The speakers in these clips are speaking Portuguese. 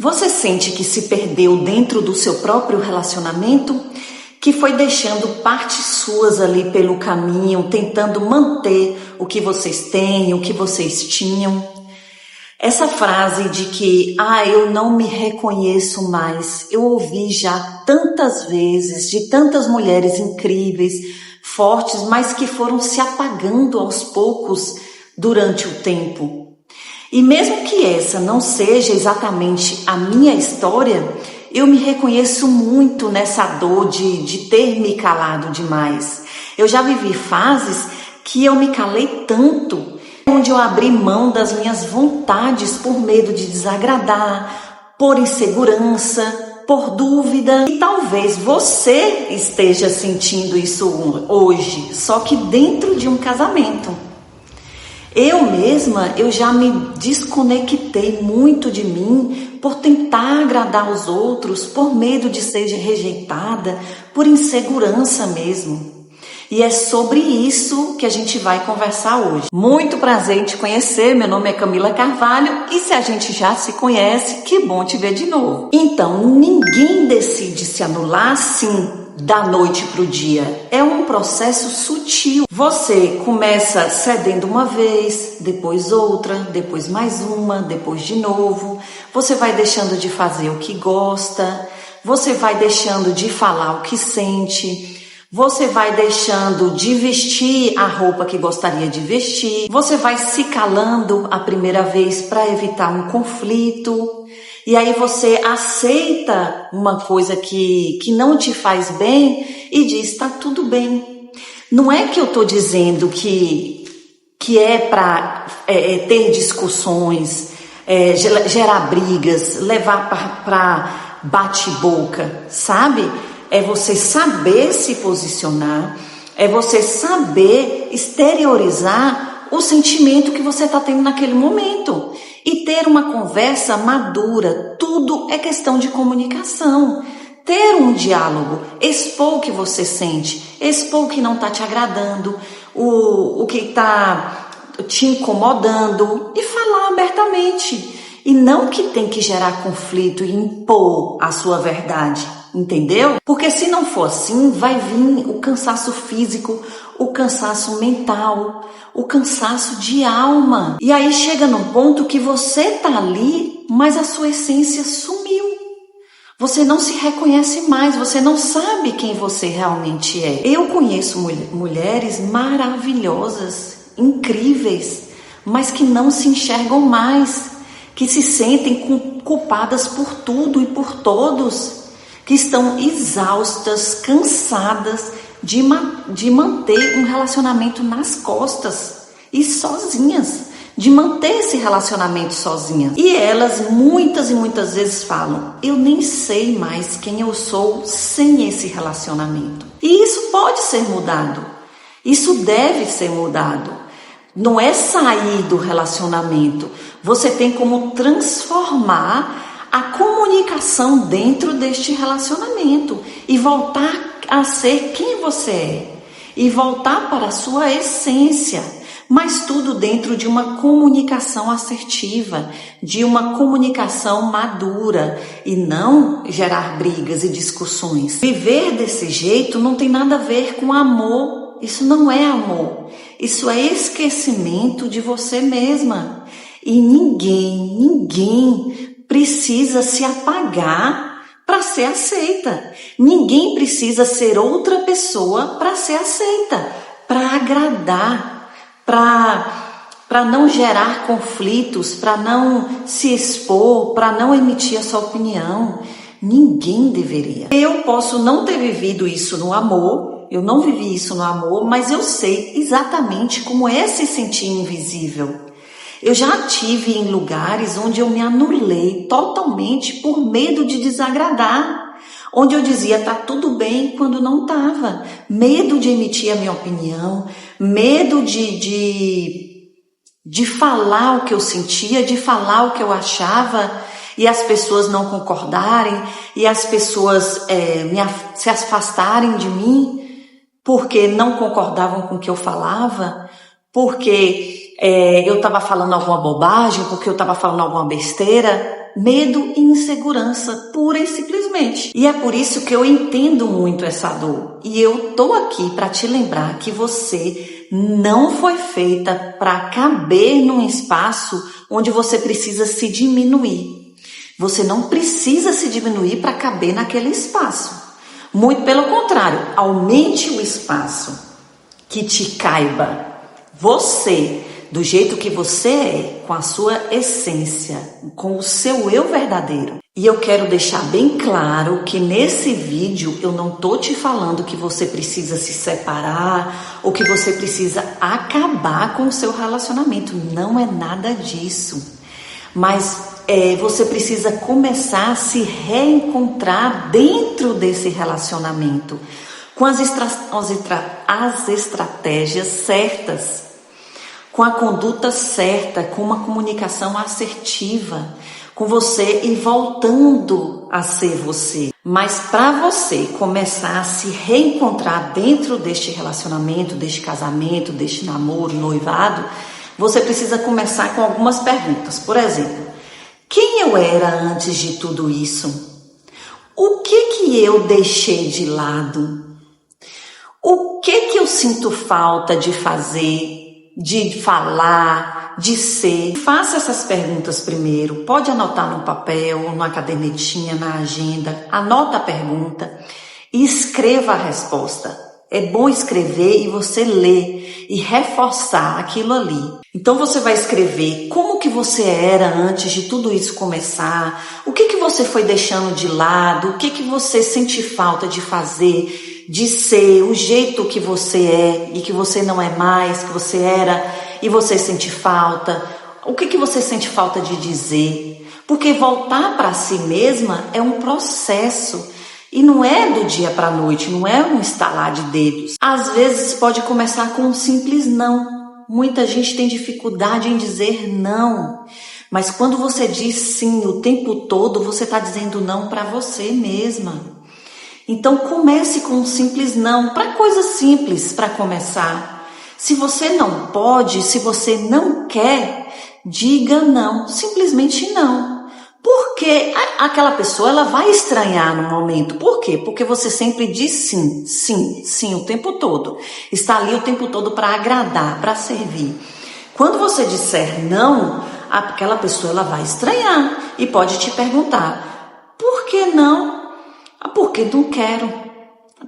Você sente que se perdeu dentro do seu próprio relacionamento? Que foi deixando partes suas ali pelo caminho, tentando manter o que vocês têm, o que vocês tinham? Essa frase de que, eu não me reconheço mais, eu ouvi já tantas vezes de tantas mulheres incríveis, fortes, mas que foram se apagando aos poucos durante o tempo. E mesmo que essa não seja exatamente a minha história, eu me reconheço muito nessa dor de ter me calado demais. Eu já vivi fases que eu me calei tanto, onde eu abri mão das minhas vontades por medo de desagradar, por insegurança, por dúvida. E talvez você esteja sentindo isso hoje, só que dentro de um casamento. Eu já me desconectei muito de mim por tentar agradar os outros, por medo de ser rejeitada, por insegurança mesmo. E é sobre isso que a gente vai conversar hoje. Muito prazer em te conhecer, meu nome é Camila Carvalho e se a gente já se conhece, que bom te ver de novo. Então, ninguém decide se anular assim da noite para o dia. É um processo sutil. Você começa cedendo uma vez, depois outra, depois mais uma, depois de novo. Você vai deixando de fazer o que gosta, você vai deixando de falar o que sente, você vai deixando de vestir a roupa que gostaria de vestir, você vai se calando a primeira vez para evitar um conflito. E aí você aceita uma coisa que não te faz bem e diz, tá tudo bem. Não é que eu tô dizendo que é para ter discussões, gerar brigas, levar para bate-boca, sabe? É você saber se posicionar, é você saber exteriorizar o sentimento que você está tendo naquele momento e ter uma conversa madura. Tudo é questão de comunicação. Ter um diálogo, expor o que você sente, expor o que não está te agradando, o que está te incomodando e falar abertamente. E não que tem que gerar conflito e impor a sua verdade. Entendeu? Porque se não for assim, vai vir o cansaço físico, o cansaço mental, o cansaço de alma. E aí chega num ponto que você tá ali, mas a sua essência sumiu. Você não se reconhece mais, você não sabe quem você realmente é. Eu conheço mulheres maravilhosas, incríveis, mas que não se enxergam mais, que se sentem culpadas por tudo e por todos, que estão exaustas, cansadas de manter um relacionamento nas costas e sozinhas, de manter esse relacionamento sozinhas. E elas muitas e muitas vezes falam, eu nem sei mais quem eu sou sem esse relacionamento. E isso pode ser mudado, isso deve ser mudado. Não é sair do relacionamento, você tem como transformar a comunicação dentro deste relacionamento e voltar a ser quem você é e voltar para a sua essência, mas tudo dentro de uma comunicação assertiva, de uma comunicação madura e não gerar brigas e discussões. Viver desse jeito não tem nada a ver com amor, isso não é amor, isso é esquecimento de você mesma. E ninguém precisa se apagar para ser aceita. Ninguém precisa ser outra pessoa para ser aceita, para agradar, para não gerar conflitos, para não se expor, para não emitir a sua opinião. Ninguém deveria. Eu posso não ter vivido isso no amor, eu não vivi isso no amor, mas eu sei exatamente como é se sentir invisível. Eu já tive em lugares onde eu me anulei totalmente por medo de desagradar, onde eu dizia tá tudo bem quando não estava, medo de emitir a minha opinião, medo de falar o que eu sentia, de falar o que eu achava e as pessoas não concordarem e as pessoas se afastarem de mim porque não concordavam com o que eu falava, porque eu estava falando alguma bobagem, porque eu estava falando alguma besteira. medo e insegurança, pura e simplesmente. E é por isso que eu entendo muito essa dor. E eu tô aqui para te lembrar que você não foi feita para caber num espaço onde você precisa se diminuir. Você não precisa se diminuir para caber naquele espaço. Muito pelo contrário, aumente o espaço que te caiba. Você, do jeito que você é, com a sua essência, com o seu eu verdadeiro. E eu quero deixar bem claro que nesse vídeo eu não tô te falando que você precisa se separar ou que você precisa acabar com o seu relacionamento. Não é nada disso. Mas você precisa começar a se reencontrar dentro desse relacionamento com as estratégias certas, com a conduta certa, com uma comunicação assertiva, com você e voltando a ser você. Mas para você começar a se reencontrar dentro deste relacionamento, deste casamento, deste namoro, noivado, você precisa começar com algumas perguntas. Por exemplo, quem eu era antes de tudo isso? O que eu deixei de lado? O que eu sinto falta de fazer, de falar, de ser? Faça essas perguntas primeiro. Pode anotar no papel, numa cadernetinha, na agenda. Anota a pergunta e escreva a resposta. É bom escrever e você ler e reforçar aquilo ali. Então você vai escrever como que você era antes de tudo isso começar, o que você foi deixando de lado, o que você sente falta de fazer, de ser, o jeito que você é e que você não é mais, que você era e você sente falta, o que você sente falta de dizer. Porque voltar para si mesma é um processo. E não é do dia para a noite, não é um estalar de dedos. Às vezes pode começar com um simples não. Muita gente tem dificuldade em dizer não. Mas quando você diz sim o tempo todo, você está dizendo não para você mesma. Então comece com um simples não, para coisas simples para começar. Se você não pode, se você não quer, diga não, simplesmente não. Porque aquela pessoa ela vai estranhar no momento. Por quê? Porque você sempre diz sim, sim, sim o tempo todo. Está ali o tempo todo para agradar, para servir. Quando você disser não, aquela pessoa ela vai estranhar e pode te perguntar: por que não? Porque não quero.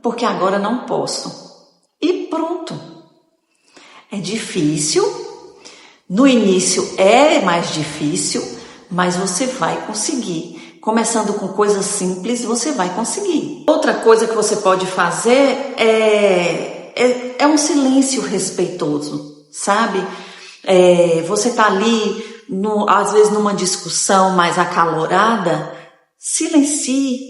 Porque agora não posso. E pronto. É difícil. No início é mais difícil. Mas você vai conseguir. Começando com coisas simples, você vai conseguir. Outra coisa que você pode fazer é um silêncio respeitoso, sabe? Você tá ali, às vezes numa discussão mais acalorada, silencie,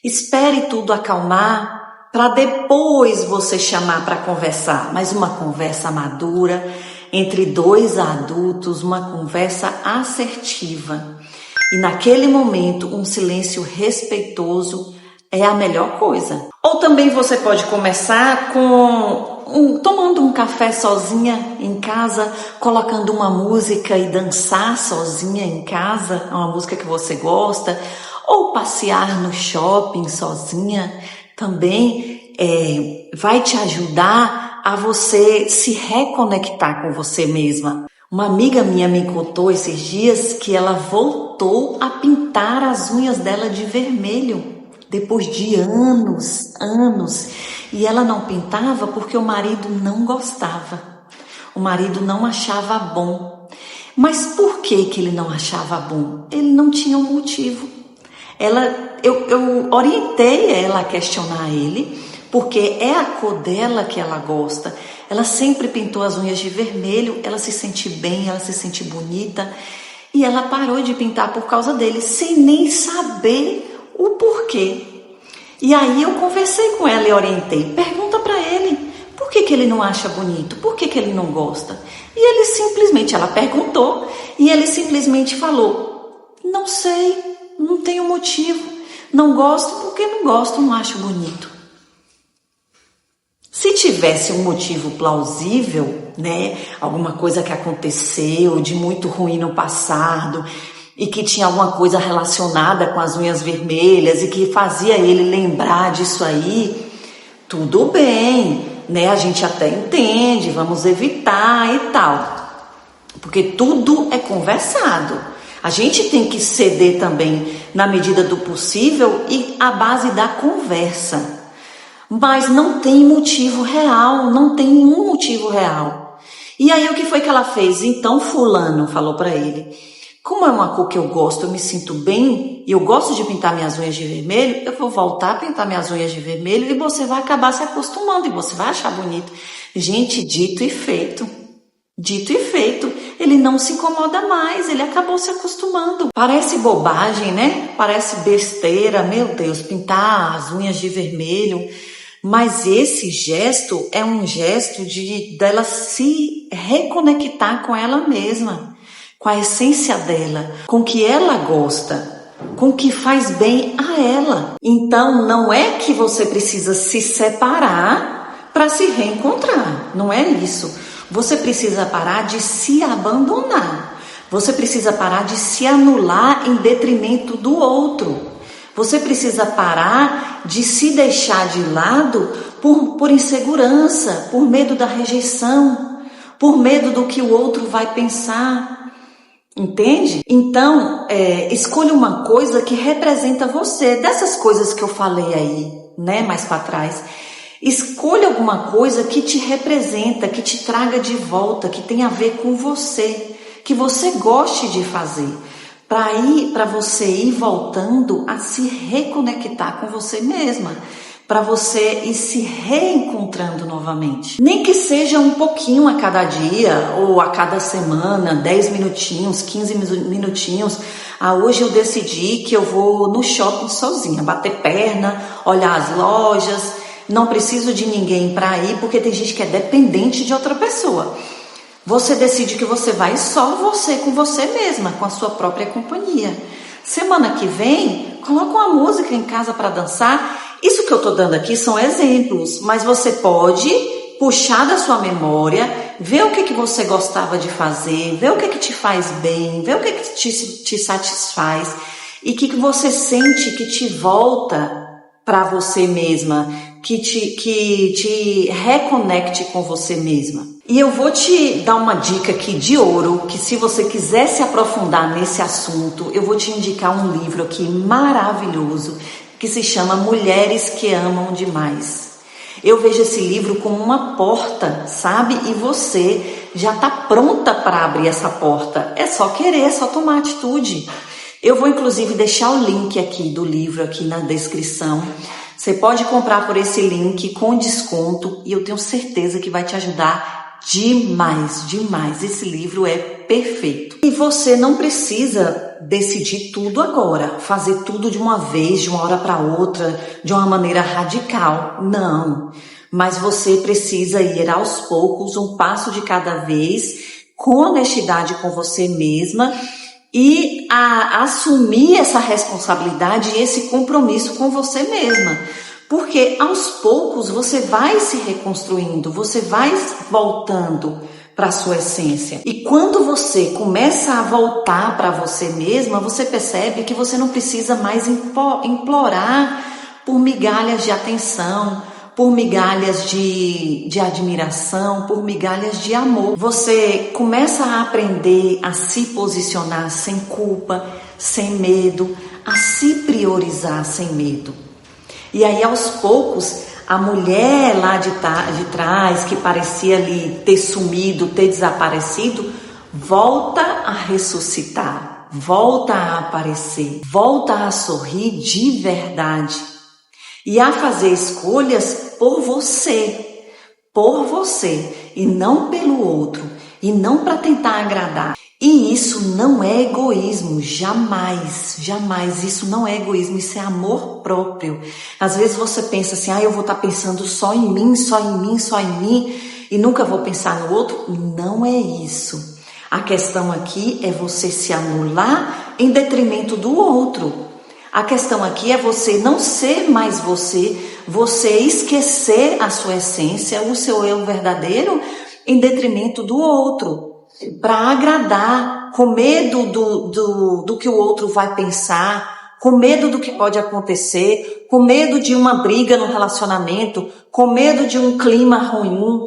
espere tudo acalmar, para depois você chamar para conversar. Mas uma conversa madura, entre dois adultos, uma conversa assertiva. E naquele momento, um silêncio respeitoso é a melhor coisa. Ou também você pode começar tomando um café sozinha em casa, colocando uma música e dançar sozinha em casa, uma música que você gosta, ou passear no shopping sozinha, também vai te ajudar a você se reconectar com você mesma. Uma amiga minha me contou esses dias que ela voltou a pintar as unhas dela de vermelho, depois de anos. E ela não pintava porque o marido não gostava. O marido não achava bom. Mas por que ele não achava bom? Ele não tinha um motivo. Eu orientei ela a questionar ele, porque é a cor dela que ela gosta. Ela sempre pintou as unhas de vermelho, ela se sente bem, ela se sente bonita. E ela parou de pintar por causa dele, sem nem saber o porquê. E aí eu conversei com ela e orientei. Pergunta para ele, por que ele não acha bonito? Por que ele não gosta? E ele simplesmente, ela perguntou, e ele simplesmente falou: não sei, não tenho motivo. Não gosto porque não gosto, não acho bonito. Se tivesse um motivo plausível, né, alguma coisa que aconteceu de muito ruim no passado, e que tinha alguma coisa relacionada com as unhas vermelhas e que fazia ele lembrar disso aí, tudo bem, né? A gente até entende, vamos evitar e tal. Porque tudo é conversado. A gente tem que ceder também na medida do possível e à base da conversa. Mas não tem motivo real, não tem nenhum motivo real. E aí o que foi que ela fez? Então fulano falou para ele: como é uma cor que eu gosto, eu me sinto bem e eu gosto de pintar minhas unhas de vermelho, eu vou voltar a pintar minhas unhas de vermelho e você vai acabar se acostumando e você vai achar bonito. Gente, dito e feito. Dito e feito, ele não se incomoda mais, ele acabou se acostumando. Parece bobagem, né? Parece besteira, meu Deus, pintar as unhas de vermelho. Mas esse gesto é um gesto dela se reconectar com ela mesma, com a essência dela, com o que ela gosta, com o que faz bem a ela. Então, não é que você precisa se separar para se reencontrar, não é isso. Você precisa parar de se abandonar. Você precisa parar de se anular em detrimento do outro. Você precisa parar de se deixar de lado por insegurança, por medo da rejeição, por medo do que o outro vai pensar. Entende? Então, escolha uma coisa que representa você. Dessas coisas que eu falei aí, né, mais para trás. Escolha alguma coisa que te representa, que te traga de volta, que tenha a ver com você, que você goste de fazer, para você ir voltando a se reconectar com você mesma, para você ir se reencontrando novamente. Nem que seja um pouquinho a cada dia ou a cada semana, 10 minutinhos, 15 minutinhos. Hoje eu decidi que eu vou no shopping sozinha, bater perna, olhar as lojas. Não preciso de ninguém para ir, porque tem gente que é dependente de outra pessoa. Você decide que você vai só você com você mesma, com a sua própria companhia. Semana que vem, coloca uma música em casa para dançar. Isso que eu estou dando aqui são exemplos, mas você pode puxar da sua memória, ver o que você gostava de fazer, ver o que te faz bem, ver o que te satisfaz e que você sente que te volta para você mesma, que te reconecte com você mesma. E eu vou te dar uma dica aqui de ouro, que se você quiser se aprofundar nesse assunto, eu vou te indicar um livro aqui maravilhoso, que se chama Mulheres que Amam Demais. Eu vejo esse livro como uma porta, sabe? E você já está pronta para abrir essa porta. É só querer, é só tomar atitude. Eu vou inclusive deixar o link aqui do livro aqui na descrição. Você pode comprar por esse link com desconto e eu tenho certeza que vai te ajudar demais, demais. Esse livro é perfeito. E você não precisa decidir tudo agora, fazer tudo de uma vez, de uma hora para outra, de uma maneira radical. Não, mas você precisa ir aos poucos, um passo de cada vez, com honestidade com você mesma, e assumir essa responsabilidade e esse compromisso com você mesma. Porque aos poucos você vai se reconstruindo, você vai voltando para a sua essência. E quando você começa a voltar para você mesma, você percebe que você não precisa mais implorar por migalhas de atenção, por migalhas de admiração, por migalhas de amor. Você começa a aprender a se posicionar sem culpa, sem medo, a se priorizar sem medo. E aí, aos poucos, a mulher lá de trás, que parecia ali ter sumido, ter desaparecido, volta a ressuscitar, volta a aparecer, volta a sorrir de verdade. E a fazer escolhas por você, e não pelo outro, e não para tentar agradar. E isso não é egoísmo, jamais, jamais, isso não é egoísmo, isso é amor próprio. Às vezes você pensa assim, eu vou estar pensando só em mim, só em mim, só em mim, e nunca vou pensar no outro. Não é isso. A questão aqui é você se anular em detrimento do outro. A questão aqui é você não ser mais você esquecer a sua essência, o seu eu verdadeiro, em detrimento do outro. para agradar, com medo do que o outro vai pensar, com medo do que pode acontecer, com medo de uma briga no relacionamento, com medo de um clima ruim.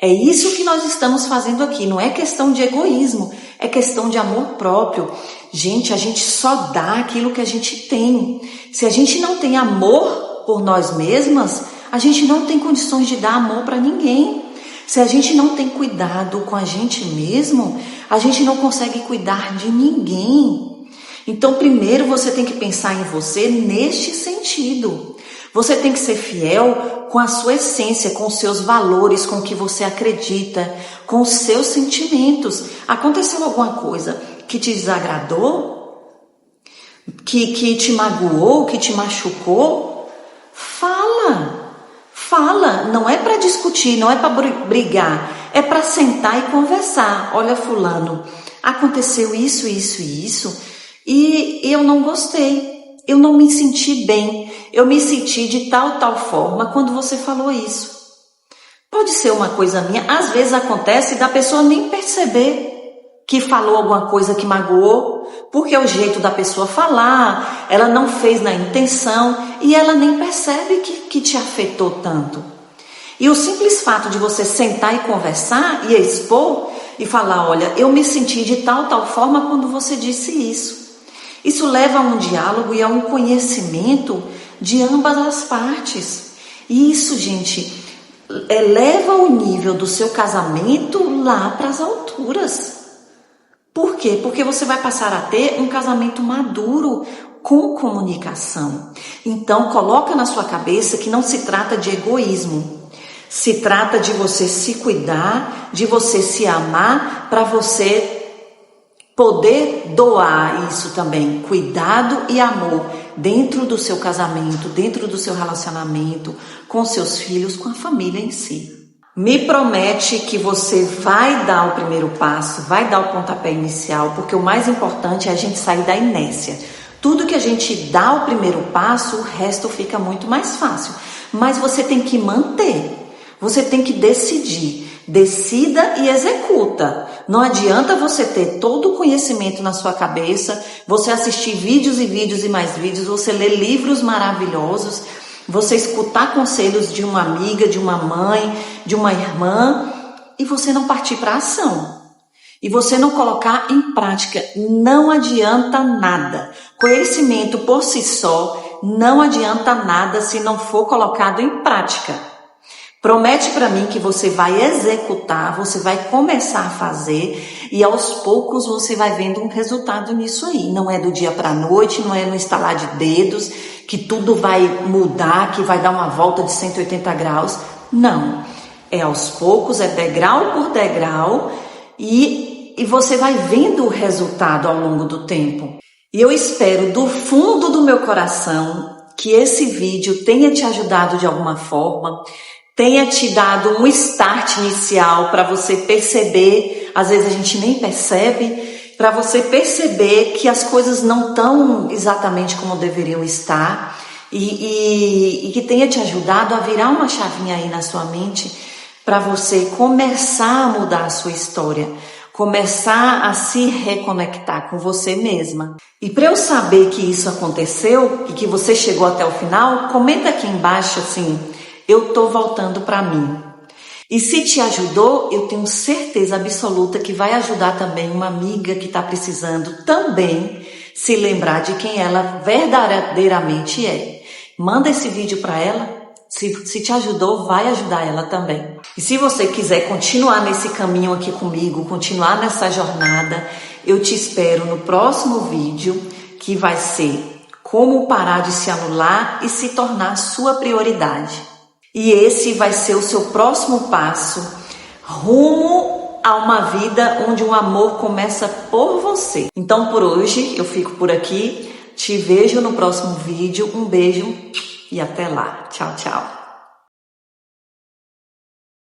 É isso que nós estamos fazendo aqui, não é questão de egoísmo, é questão de amor próprio. Gente, a gente só dá aquilo que a gente tem. Se a gente não tem amor por nós mesmas, a gente não tem condições de dar amor para ninguém. Se a gente não tem cuidado com a gente mesmo, a gente não consegue cuidar de ninguém. Então, primeiro você tem que pensar em você neste sentido. Você tem que ser fiel com a sua essência, com os seus valores, com o que você acredita, com os seus sentimentos. Aconteceu alguma coisa que te desagradou? Que te magoou, que te machucou? Fala, não é para discutir, não é para brigar, é para sentar e conversar. Olha, fulano, aconteceu isso, e eu não gostei, eu não me senti bem, eu me senti de tal forma quando você falou isso. Pode ser uma coisa minha, às vezes acontece da pessoa nem perceber que falou alguma coisa que magoou, porque é o jeito da pessoa falar, ela não fez na intenção e ela nem percebe que te afetou tanto. E o simples fato de você sentar e conversar e expor e falar, olha, eu me senti de tal forma quando você disse isso. Isso leva a um diálogo e a um conhecimento de ambas as partes. E isso, gente, eleva o nível do seu casamento lá para as alturas. Por quê? Porque você vai passar a ter um casamento maduro com comunicação. Então, coloca na sua cabeça que não se trata de egoísmo. Se trata de você se cuidar, de você se amar, para você poder doar isso também. Cuidado e amor dentro do seu casamento, dentro do seu relacionamento, com seus filhos, com a família em si. Me promete que você vai dar o primeiro passo, vai dar o pontapé inicial, porque o mais importante é a gente sair da inércia. Tudo que a gente dá o primeiro passo, o resto fica muito mais fácil. Mas você tem que manter, você tem que decidir. Decida e executa. Não adianta você ter todo o conhecimento na sua cabeça, você assistir vídeos e vídeos e mais vídeos, você ler livros maravilhosos, você escutar conselhos de uma amiga, de uma mãe, de uma irmã, e você não partir para a ação. E você não colocar em prática. Não adianta nada. Conhecimento por si só não adianta nada se não for colocado em prática. Promete para mim que você vai executar, você vai começar a fazer e aos poucos você vai vendo um resultado nisso aí. Não é do dia para a noite, não é no estalar de dedos, que tudo vai mudar, que vai dar uma volta de 180 graus. Não, é aos poucos, é degrau por degrau e você vai vendo o resultado ao longo do tempo. E eu espero do fundo do meu coração que esse vídeo tenha te ajudado de alguma forma, tenha te dado um start inicial para você perceber, às vezes a gente nem percebe, para você perceber que as coisas não estão exatamente como deveriam estar e que tenha te ajudado a virar uma chavinha aí na sua mente para você começar a mudar a sua história, começar a se reconectar com você mesma. E para eu saber que isso aconteceu e que você chegou até o final, comenta aqui embaixo assim, eu tô voltando para mim. E se te ajudou, eu tenho certeza absoluta que vai ajudar também uma amiga que está precisando também se lembrar de quem ela verdadeiramente é. Manda esse vídeo para ela. Se te ajudou, vai ajudar ela também. E se você quiser continuar nesse caminho aqui comigo, continuar nessa jornada, eu te espero no próximo vídeo, que vai ser como parar de se anular e se tornar sua prioridade. E esse vai ser o seu próximo passo rumo a uma vida onde o amor começa por você. Então, por hoje, eu fico por aqui. Te vejo no próximo vídeo. Um beijo e até lá. Tchau, tchau.